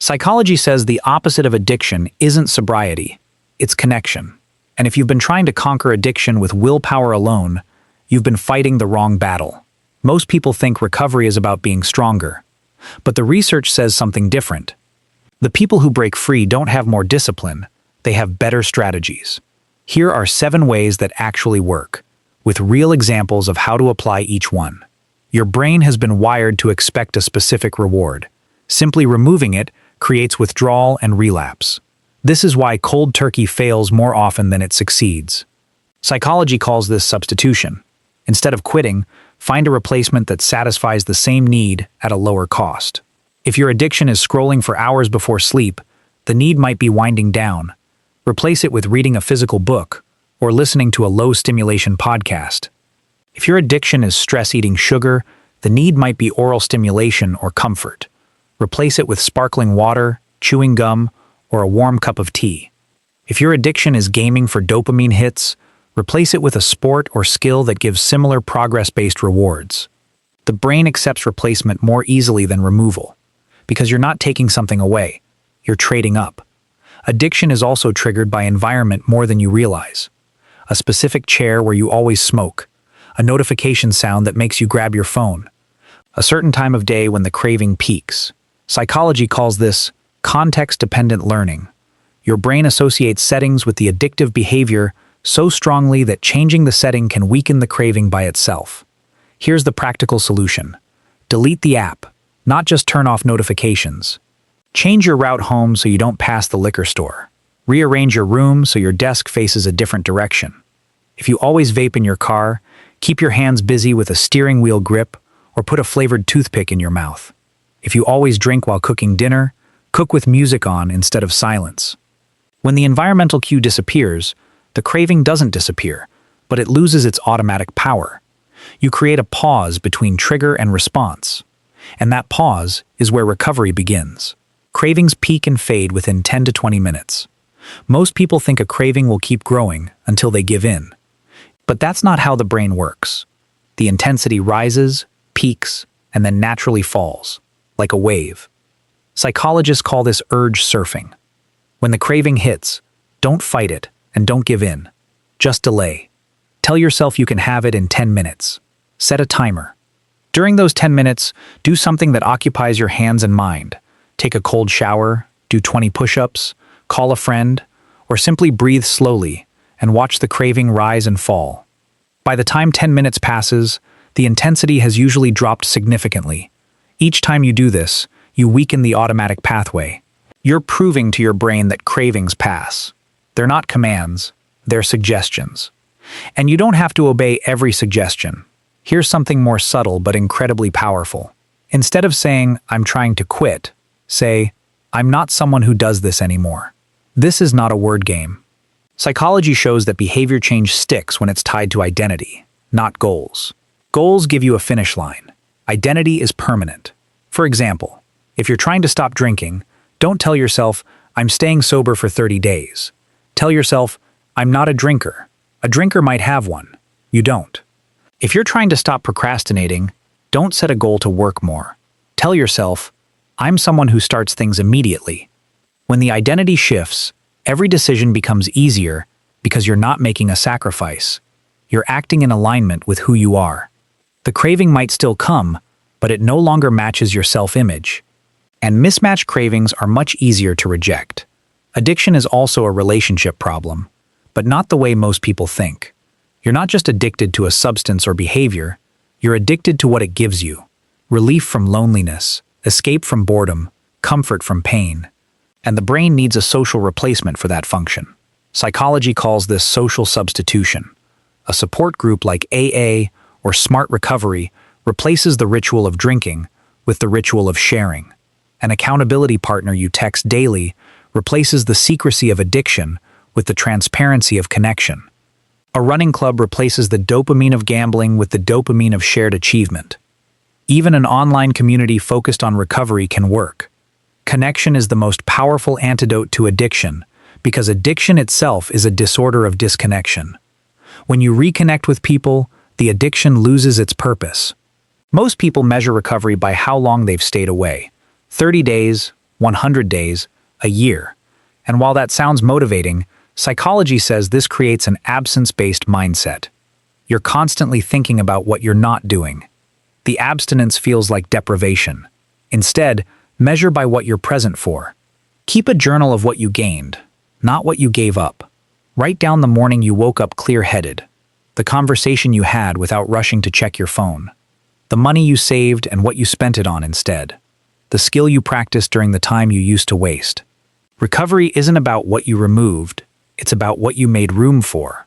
Psychology says the opposite of addiction isn't sobriety, it's connection. And if you've been trying to conquer addiction with willpower alone, you've been fighting the wrong battle. Most people think recovery is about being stronger. But the research says something different. The people who break free don't have more discipline, they have better strategies. Here are 7 ways that actually work, with real examples of how to apply each one. Your brain has been wired to expect a specific reward. Simply removing it creates withdrawal and relapse. This is why cold turkey fails more often than it succeeds. Psychology calls this substitution. Instead of quitting, find a replacement that satisfies the same need at a lower cost. If your addiction is scrolling for hours before sleep, the need might be winding down. Replace it with reading a physical book or listening to a low-stimulation podcast. If your addiction is stress-eating sugar, the need might be oral stimulation or comfort. Replace it with sparkling water, chewing gum, or a warm cup of tea. If your addiction is gaming for dopamine hits, replace it with a sport or skill that gives similar progress-based rewards. The brain accepts replacement more easily than removal, because you're not taking something away, you're trading up. Addiction is also triggered by environment more than you realize. A specific chair where you always smoke, a notification sound that makes you grab your phone, a certain time of day when the craving peaks. Psychology calls this context-dependent learning. Your brain associates settings with the addictive behavior so strongly that changing the setting can weaken the craving by itself. Here's the practical solution. Delete the app, not just turn off notifications. Change your route home so you don't pass the liquor store. Rearrange your room so your desk faces a different direction. If you always vape in your car, keep your hands busy with a steering wheel grip or put a flavored toothpick in your mouth. If you always drink while cooking dinner, cook with music on instead of silence. When the environmental cue disappears, the craving doesn't disappear, but it loses its automatic power. You create a pause between trigger and response. And that pause is where recovery begins. Cravings peak and fade within 10 to 20 minutes. Most people think a craving will keep growing until they give in. But that's not how the brain works. The intensity rises, peaks, and then naturally falls, like a wave. Psychologists call this urge surfing. When the craving hits, don't fight it and don't give in. Just delay. Tell yourself you can have it in 10 minutes. Set a timer. During those 10 minutes, do something that occupies your hands and mind. Take a cold shower, do 20 push-ups, call a friend, or simply breathe slowly and watch the craving rise and fall. By the time 10 minutes passes, the intensity has usually dropped significantly. Each time you do this, you weaken the automatic pathway. You're proving to your brain that cravings pass. They're not commands, they're suggestions. And you don't have to obey every suggestion. Here's something more subtle but incredibly powerful. Instead of saying, "I'm trying to quit," say, "I'm not someone who does this anymore." This is not a word game. Psychology shows that behavior change sticks when it's tied to identity, not goals. Goals give you a finish line. Identity is permanent. For example, if you're trying to stop drinking, don't tell yourself, "I'm staying sober for 30 days." Tell yourself, "I'm not a drinker." A drinker might have one. You don't. If you're trying to stop procrastinating, don't set a goal to work more. Tell yourself, "I'm someone who starts things immediately." When the identity shifts, every decision becomes easier because you're not making a sacrifice. You're acting in alignment with who you are. The craving might still come, but it no longer matches your self-image. And mismatched cravings are much easier to reject. Addiction is also a relationship problem, but not the way most people think. You're not just addicted to a substance or behavior, you're addicted to what it gives you. Relief from loneliness, escape from boredom, comfort from pain. And the brain needs a social replacement for that function. Psychology calls this social substitution. A support group like AA or Smart Recovery replaces the ritual of drinking with the ritual of sharing. An accountability partner you text daily replaces the secrecy of addiction with the transparency of connection. A running club replaces the dopamine of gambling with the dopamine of shared achievement. Even an online community focused on recovery can work. Connection is the most powerful antidote to addiction because addiction itself is a disorder of disconnection. When you reconnect with people, the addiction loses its purpose. Most people measure recovery by how long they've stayed away. 30 days, 100 days, a year. And while that sounds motivating, psychology says this creates an absence-based mindset. You're constantly thinking about what you're not doing. The abstinence feels like deprivation. Instead, measure by what you're present for. Keep a journal of what you gained, not what you gave up. Write down the morning you woke up clear-headed, the conversation you had without rushing to check your phone, the money you saved and what you spent it on instead, the skill you practiced during the time you used to waste. Recovery isn't about what you removed, it's about what you made room for.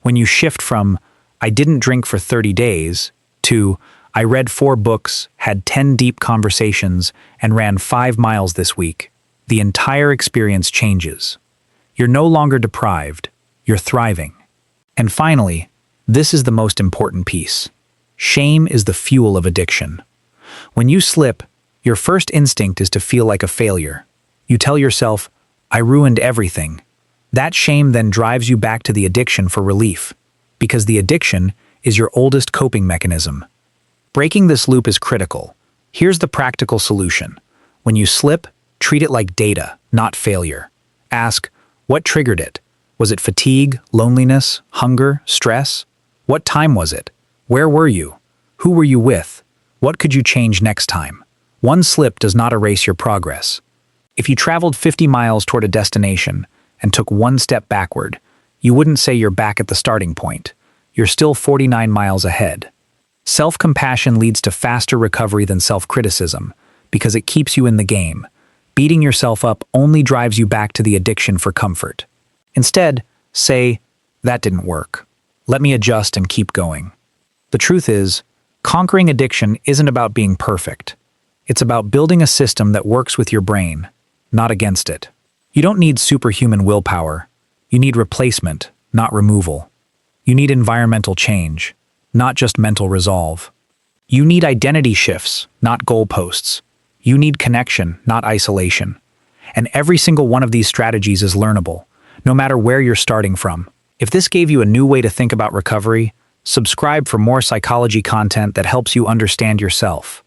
When you shift from, "I didn't drink for 30 days," to, "I read 4 books, had 10 deep conversations, and ran 5 miles this week," the entire experience changes. You're no longer deprived, you're thriving. And finally, this is the most important piece. Shame is the fuel of addiction. When you slip, your first instinct is to feel like a failure. You tell yourself, "I ruined everything." That shame then drives you back to the addiction for relief, because the addiction is your oldest coping mechanism. Breaking this loop is critical. Here's the practical solution. When you slip, treat it like data, not failure. Ask, what triggered it? Was it fatigue, loneliness, hunger, stress? What time was it? Where were you? Who were you with? What could you change next time? One slip does not erase your progress. If you traveled 50 miles toward a destination and took one step backward, you wouldn't say you're back at the starting point. You're still 49 miles ahead. Self-compassion leads to faster recovery than self-criticism because it keeps you in the game. Beating yourself up only drives you back to the addiction for comfort. Instead, say, "That didn't work. Let me adjust and keep going." The truth is, conquering addiction isn't about being perfect. It's about building a system that works with your brain, not against it. You don't need superhuman willpower. You need replacement, not removal. You need environmental change, not just mental resolve. You need identity shifts, not goalposts. You need connection, not isolation. And every single one of these strategies is learnable, no matter where you're starting from. If this gave you a new way to think about recovery, subscribe for more psychology content that helps you understand yourself.